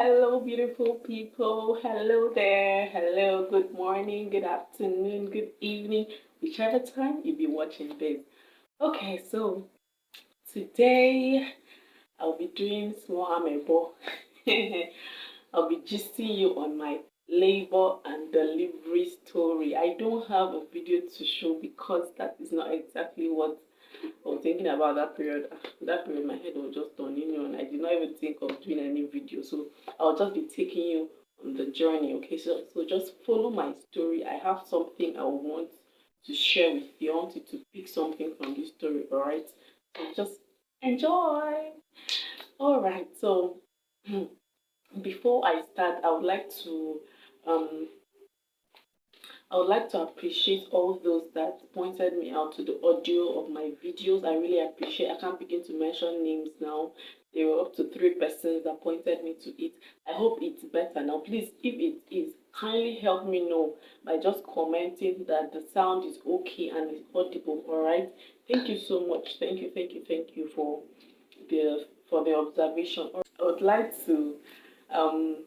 Hello, beautiful people. Hello there. Hello, good morning, good afternoon, good evening, whichever time you be watching this. Okay, so today I'll be doing small amebo. I'll be gisting you on my labor and delivery story. I don't have a video to show because that is not exactly what I was thinking about that period. That period, my head was just turning on. I did not even think of doing any video. So I'll just be taking you on the journey. Okay, so just follow my story. I have something I want to share with you. I want you to pick something from this story. All right. So just enjoy. All right. So before I start, um I would like to appreciate all those that pointed me out to the audio of my videos. I really appreciate. I can't begin to mention names now. There were up to 3 persons that pointed me to it. I hope it's better now. Please, if it is, kindly help me know by just commenting that the sound is okay and is audible. All right. Thank you so much. Thank you for the observation. I would like to um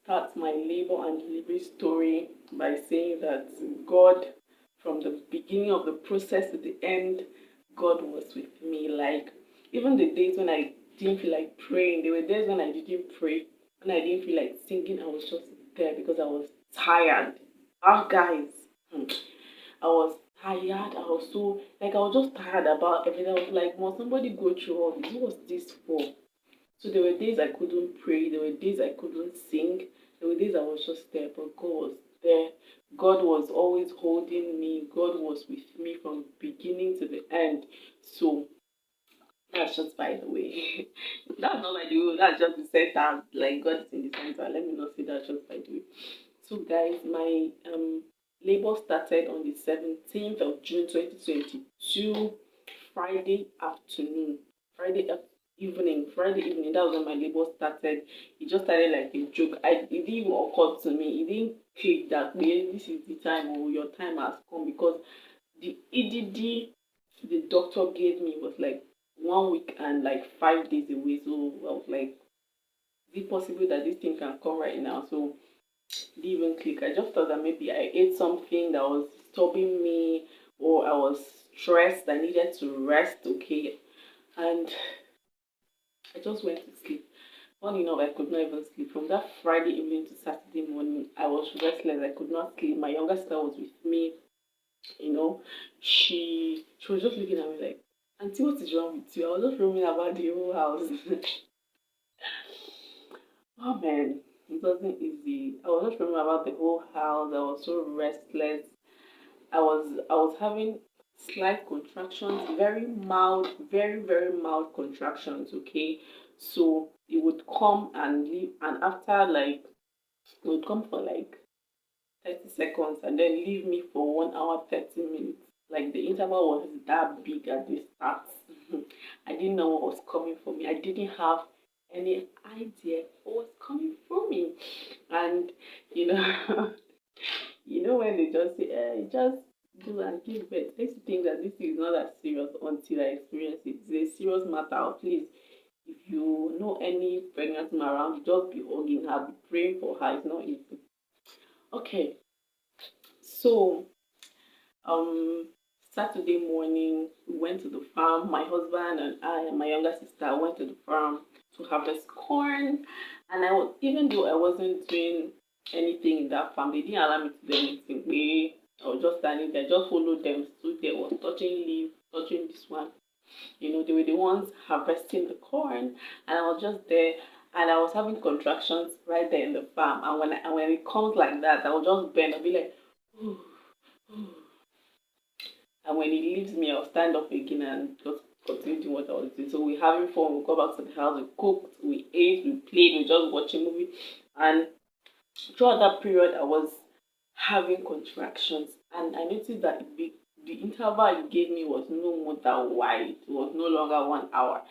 start my labor and delivery story by saying that God, from the beginning of the process to the end, God was with me. Like, even the days when I didn't feel like praying, there were days when I didn't pray, when I didn't feel like singing, I was just there because I was tired. Ah, guys, I was tired. I was so, like, I was just tired about everything. I was like, must somebody go through all this? What was this for? So there were days I couldn't pray, there were days I couldn't sing, there were days I was just there, but God was there. God was always holding me. God was with me from beginning to the end. So that's just by the way. That's not by the way, that's just the center. Like God is in the center. Let me not say that just by the way. So guys, my labor started on the 17th of June 2022, Friday afternoon. Friday evening, that was when my labor started. It just started like a joke. It didn't even occur to me. It didn't click that way. This is the time or your time has come because the EDD the doctor gave me was like 1 week and like 5 days away. So I was like, is it possible that this thing can come right now? So it didn't even click. I just thought that maybe I ate something that was disturbing me or I was stressed. I needed to rest. Okay. And I just went to sleep. Funny enough, I could not even sleep. From that Friday evening to Saturday morning, I was restless. I could not sleep. My younger sister was with me. You know, she was just looking at me like, Auntie, what is wrong with you? I was just roaming about the whole house. Oh man, it wasn't easy. I was just roaming about the whole house. I was so restless. I was having slight contractions, very mild, very mild contractions. Okay, so it would come and leave, and after like it would come for like 30 seconds and then leave me for 1 hour 30 minutes. Like the interval was that big at the start. I didn't know what was coming for me. I didn't have any idea what was coming for me, and you know. You know when they just say, just do and give birth, makes you think that this is not that serious until I experience it. It's a serious matter. Please, if you know any pregnant woman around, just be hugging her, be praying for her. It's not easy. Okay, so um, Saturday morning we went to the farm. My husband and I and my younger sister went to the farm to harvest corn, and I was even though I wasn't doing anything in that farm, they didn't allow me to do anything. I was just standing there, just followed them, stood there, was touching leaf, touching this one. You know, they were the ones harvesting the corn, and I was just there, and I was having contractions right there in the farm. And when it comes like that, I will just bend. I'll be like, and when it leaves me, I'll stand up again and just continue doing what I was doing. So we're having fun. We go back to the house. We cooked, we ate, we played, we just watched a movie, and throughout that period, I was having contractions, and I noticed that the interval it gave me was no more that wide. It was no longer 1 hour,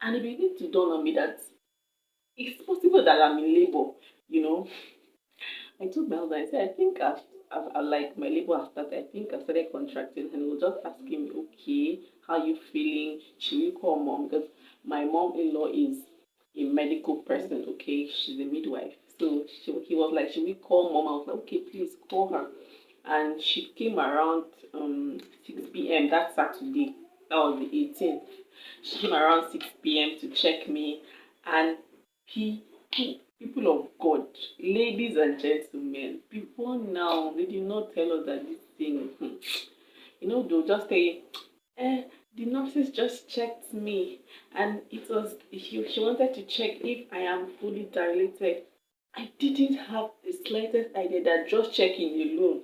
and it began to dawn on me that it's possible that I'm in labor. You know, I told my husband, I said, I think I've like my labor has started. I think I started contracting, and he was just asking me, okay, how you feeling? Should we call mom? Because my mom-in-law is a medical person, okay? She's a midwife. So he was like, should we call mom? I was like, okay, please call her. And she came around 6 p.m. that Saturday. That was the 18th. She came around 6 p.m. to check me. And people of God, ladies and gentlemen, people now, they did not tell us that this thing, they'll just say, eh, the nurses just checked me, and it was she wanted to check if I am fully dilated. I didn't have the slightest idea that just checking alone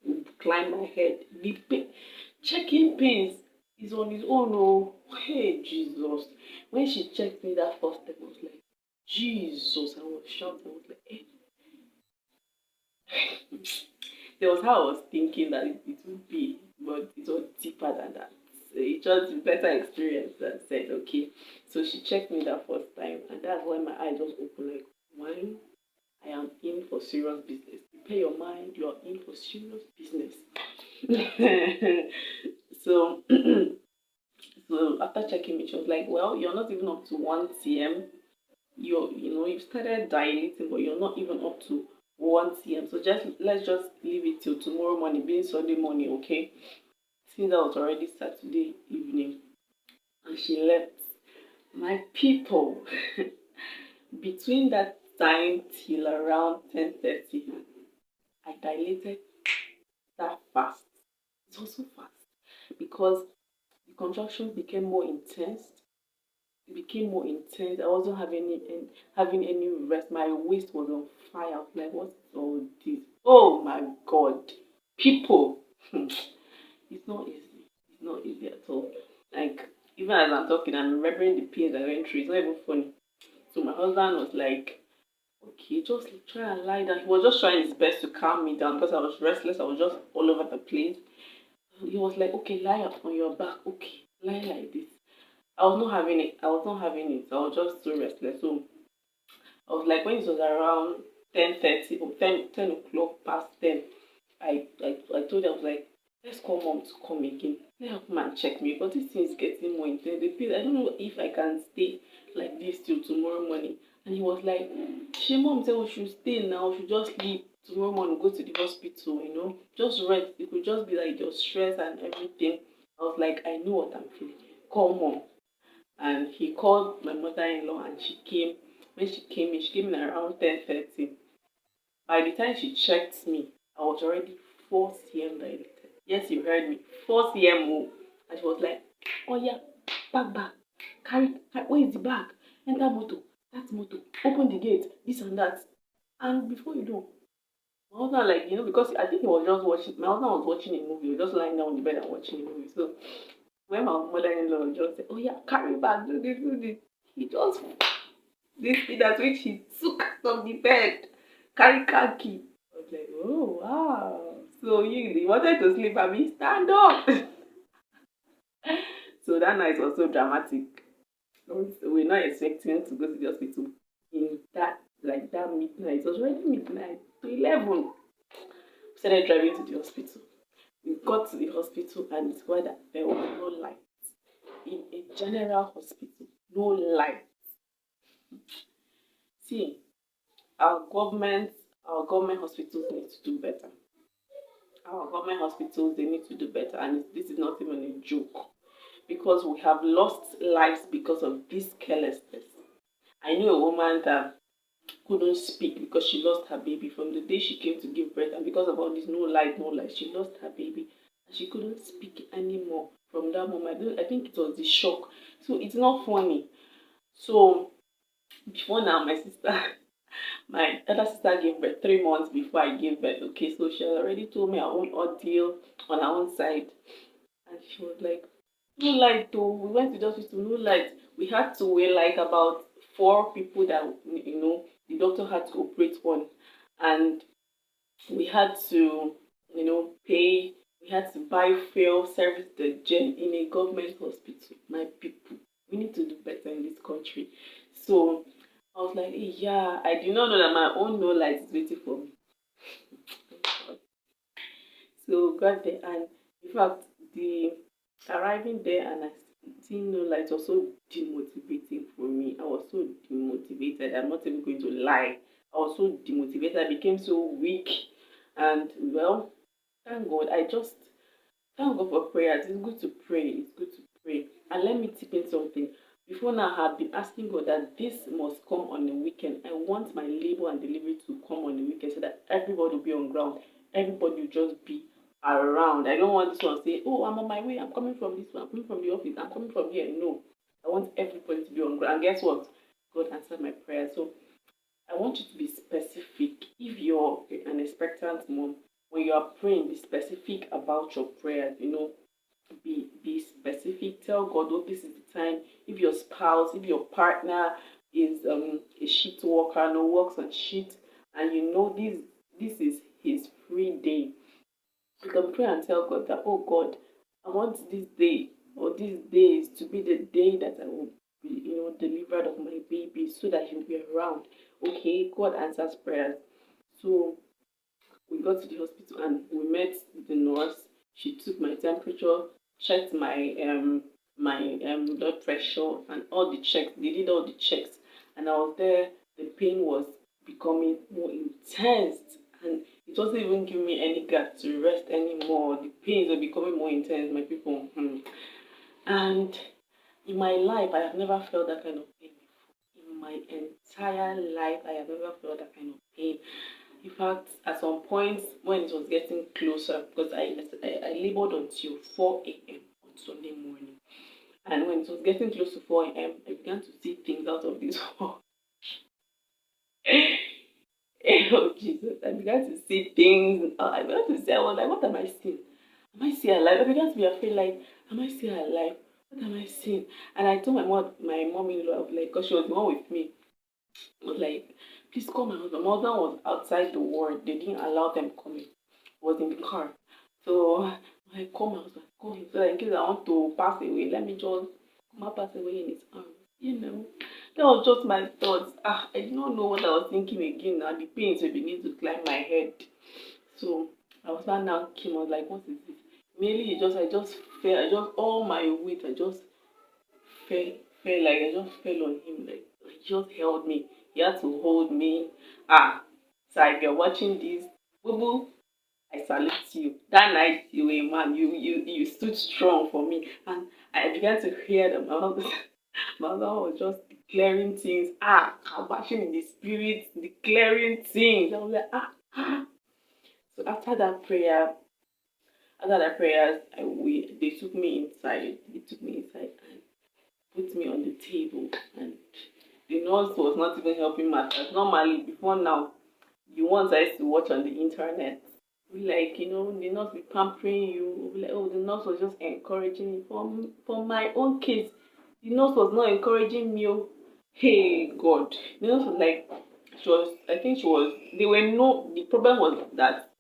would climb my head. Checking pains is on its own. Oh, hey Jesus! When she checked me that first time, I was like, Jesus! I was shocked. I was like, there was how I was thinking that it would be, but it was deeper than that. So it was a better experience that said, okay. So she checked me that first time, and that's when my eyes just opened like, why? I am in for serious business. Prepare your mind, you are in for serious business. so so after checking me, she was like, well, you're not even up to 1 cm. You've started dilating, but you're not even up to 1 cm. So let's just leave it till tomorrow morning, being Sunday morning, okay? Since that was already Saturday evening, and she left. My people, between that time till around 10:30, I dilated that fast. It was so fast because the contractions became more intense. It became more intense. I wasn't having any rest. My waist was on fire. I was like, what's all this? Oh my God. People, it's not easy. It's not easy at all. Like, even as I'm talking, I'm remembering the pains I went through. It's not even funny. So my husband was like, okay, just try and lie down. He was just trying his best to calm me down because I was restless. I was just all over the place. He was like, okay, lie up on your back. Okay, lie like this. I was not having it. I was not having it. I was just so restless. So I was like, when it was around 10:30 or 10 o'clock past 10, I told her, I was like, let's call mom to come again. Let her come and check me. But this thing is getting more intense. I don't know if I can stay like this till tomorrow morning. And he was like, she mom said we should stay now. We should just leave tomorrow morning, go to the hospital, just rest. It could just be like your stress and everything. I was like, I know what I'm feeling. Call mom. And he called my mother-in-law and she came. When she came in around 10:30. By the time she checked me, I was already 4 cm dilated. Yes, you heard me. 4 cm more. And she was like, oh yeah, bag. Where is the bag? Enter motor. That's motor. Open the gate. This and that. And before you know, my husband like, because I think he was just watching, my husband was watching a movie. He was just lying down on the bed and watching a movie. So when my mother-in-law just said, oh yeah, carry bag, do this, he just, this thing that which he took from the bed, carry car key. I was like, oh wow. So you wanted to sleep and me stand up. So that night was so dramatic. We're not expecting to go to the hospital in that midnight. It was already midnight to 11. We started driving to the hospital. We got to the hospital and discovered that there was no light. In a general hospital, no light. See, our government hospitals need to do better. Our government hospitals, they need to do better, and this is not even a joke, because we have lost lives because of this carelessness. I knew a woman that couldn't speak because she lost her baby from the day she came to give birth, and because of all this no light, she lost her baby and she couldn't speak anymore from that moment. I think it was the shock. So it's not funny. So before now, my elder sister gave birth 3 months before I gave birth. Okay, so she had already told me her own ordeal on her own side, and she was like, no light though. We went to the hospital, no light. We had to wait like about 4 people that the doctor had to operate on, and we had to pay. We had to buy fuel, service the gen in a government hospital. My people, we need to do better in this country. So I was like, hey, yeah, I did not know that my own no light is waiting for me. So got there, and in fact, the arriving there and didn't know, like, it was so demotivating for me. I was so demotivated. I'm not even going to lie. I was so demotivated. I became so weak. And well, thank God. Thank God for prayers. It's good to pray. It's good to pray. And let me tip in something. Before now, I have been asking God that this must come on the weekend. I want my labor and delivery to come on the weekend so that everybody will be on ground. Everybody will just be around. I don't want this one to say, oh, I'm on my way. I'm coming from this one. I'm coming from the office. I'm coming from here. No. I want everybody to be on ground. And guess what? God answered my prayer. So I want you to be specific. If you're an expectant mom, when you are praying, be specific about your prayers. Be specific. Tell God, oh, this is the time. If your spouse, if your partner is a shift worker, no works on shift, and this is his free day, you can pray and tell God that, oh God, I want this day or these days to be the day that I will be, delivered of my baby so that he'll be around. Okay, God answers prayers. So we got to the hospital and we met the nurse. She took my temperature, checked my blood pressure and all the checks. They did all the checks, and I was there. The pain was becoming more intense, and it wasn't even giving me any gap to rest anymore. The pains were becoming more intense, my people. And in my life, I have never felt that kind of pain before. In my entire life, I have never felt that kind of pain. In fact, at some point when it was getting closer, because I labored until 4 a.m. on Sunday morning. And when it was getting close to 4 a.m., I began to see things out of this world. Oh, Jesus. I began to see things. I began to say, I was like, what am I seeing? Am I still alive? I began to be afraid, like, am I still alive? What am I seeing? And I told my mom-in-law, like, because she was the one with me, I was like, please call my husband. My husband was outside the ward. They didn't allow them coming. He was in the car. So I call my husband, call him. So that in case I want to pass away, let me just come and pass away in his arms. That was just my thoughts. I did not know what I was thinking again. Now the pains were beginning to climb my head. So my husband now came. I was like, what is this? Mainly, I just fell. All my weight, I just fell like I just fell on him. Like he just held me. He had to hold me. So if you're watching this, boo boo, I salute you. That night you were a man. You stood strong for me, and I began to hear them. My husband was just declaring things. I'm bashing in the spirit, declaring things. I was like. So after that prayer, they took me inside. They took me inside and put me on the table, and the nurse was not even helping matters. Normally, before now, the ones I used to watch on the internet, like, the nurse be pampering you, like, oh, the nurse was just encouraging me. For my own case, the nurse was not encouraging me. Oh, hey, God. The nurse was like, the problem was that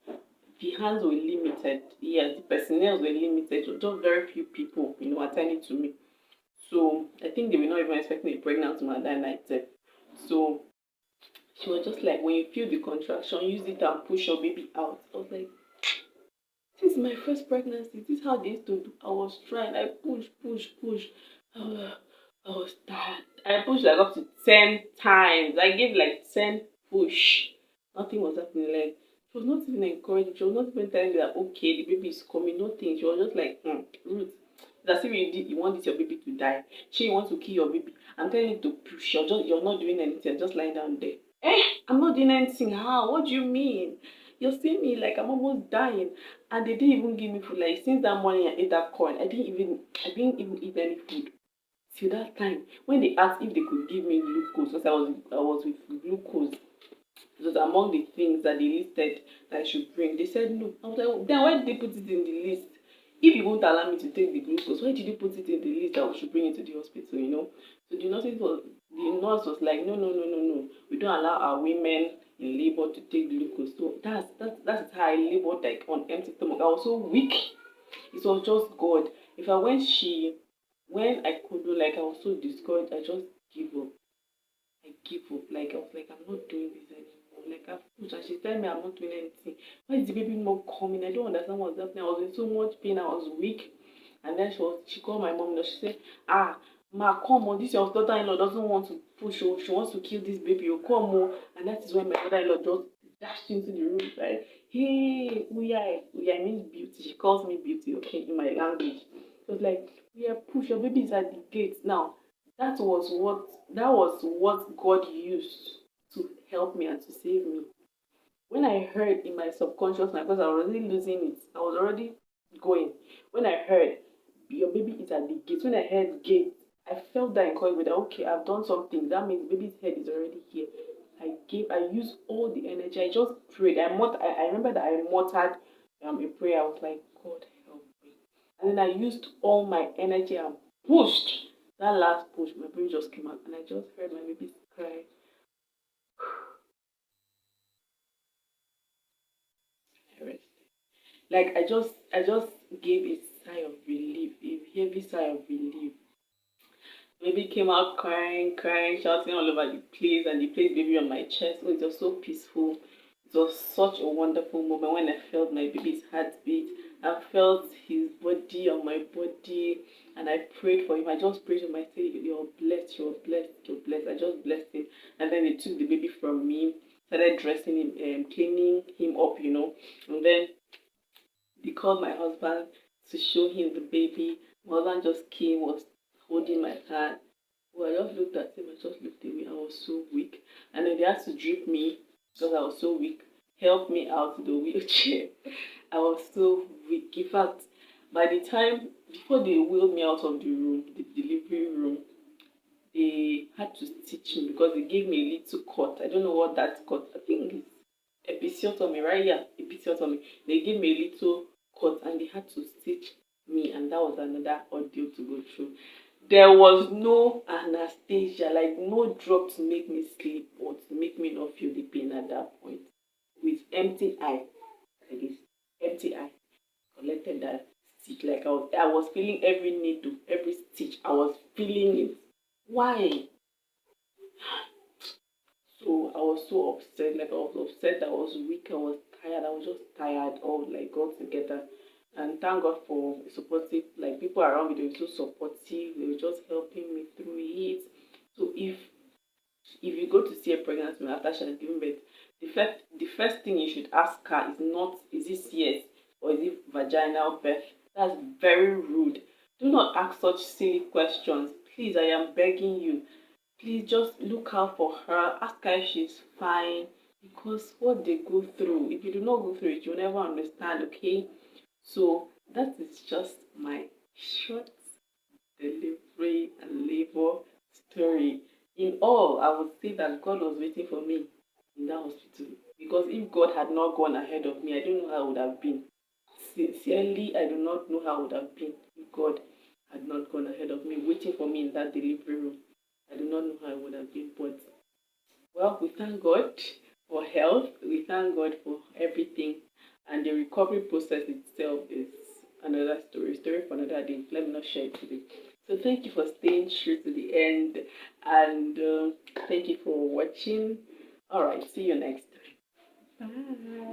the hands were limited. Yes, the personnel were limited. So just very few people, attending to me. So I think they were not even expecting a pregnant woman that night. So she was just like, when you feel the contraction, use it and push your baby out. I was like, this is my first pregnancy. This is how they used to do. I was trying. I push. I was tired. I pushed like up to 10 times. I gave like 10 push. Nothing was happening. Like, she was not even encouraging. She was not even telling me that, okay, the baby is coming. Nothing. She was just like, Ruth, it's as if you want this your baby to die. You want to kill your baby. I'm telling you to push. You're not doing anything. You're just lying down there. I'm not doing anything. How? What do you mean? You're seeing me like I'm almost dying. And they didn't even give me food. Like, since that morning I ate that corn, I didn't even eat any food till that time when they asked if they could give me glucose, because I was with glucose. It was among the things that they listed that I should bring. They said no. I was like, then why did they put it in the list? If you won't allow me to take the glucose, why did you put it in the list that we should bring it to the hospital? So the nurse was like, no. We don't allow our women in labor to take glucose. So that's how I labored, like, on empty stomach. I was so weak. It was just God. In fact, when I couldn't, like, I was so discouraged, I just give up. I give up. Like, I was like, I'm not doing this anymore. Like, and she told me I'm not doing anything. Why is the baby not coming? I don't understand what's happening. I was in so much pain. I was weak. And then she called my mom. She said, ah, ma, come on, this your daughter-in-law doesn't want to push. Oh, she wants to kill this baby. Oh, come on. And that is when my daughter-in-law just dashed into the room. Like, hey, Uyai means beauty. She calls me beauty, okay, in my language. It was like, yeah, push, your baby is at the gate now. That was what God used to help me and to save me. When I heard in my subconscious mind, because I was already losing it, I was already going. When I heard your baby is at the gate, when I heard gate, I felt that encouragement that okay, I've done something. That means baby's head is already here. I used all the energy. I just prayed. I remember that I muttered a prayer. I was like, God help me. And then I used all my energy and pushed. That last push, my baby just came out, and I just heard my baby cry. Like I just gave a sigh of relief, a heavy sigh of relief. Baby came out crying, crying, shouting all over the place, and he placed baby on my chest. Oh, it was so peaceful. It was such a wonderful moment when I felt my baby's heartbeat. I felt his body on my body, and I prayed for him. I just prayed for him. I said, "You're blessed, you're blessed, you're blessed." I just blessed him, and then they took the baby from me, started dressing him, cleaning him up, and then they called my husband to show him the baby. My husband just came, was holding my hand. Well, I just looked at him, I just looked away. I was so weak. And then they had to drip me because I was so weak, help me out of the wheelchair. I was so weak. In fact, by the time, before they wheeled me out of the room, the delivery room, they had to stitch me because they gave me a little cut. I don't know what that cut, I think it's episiotomy, right? Yeah, episiotomy. They gave me a little cut and they had to stitch me, and that was another ordeal to go through. There was no anesthesia, like no drug to make me sleep or to make me not feel the pain at that point. With empty eye, like this, empty eye, collected that stitch. Like I was feeling every needle, every stitch. I was feeling it. Why? So I was so upset. Like I was upset. I was weak. I was tired. I was just tired all like all together. And thank God for supportive, like people around me. They were so supportive. They were just helping me through it. So if you go to see a pregnant woman after she has given birth, the first thing you should ask her is not is it CS or is it vaginal birth. That's very rude. Do not ask such silly questions. Please, I am begging you. Please just look out for her. Ask her if she's fine. Because what they go through, if you do not go through it, you'll never understand, okay? So that is just my short delivery and labor story. In all, I would say that God was waiting for me in that hospital. Because if God had not gone ahead of me, I don't know how I would have been. Sincerely, I do not know how I would have been if God had not gone ahead of me, waiting for me in that delivery room. I do not know how I would have been, but well, we thank God for health. We thank God for everything, and the recovery process itself is another story for another day. Let me not share it today. So thank you for staying true to the end, and thank you for watching. All right, see you next time. Bye.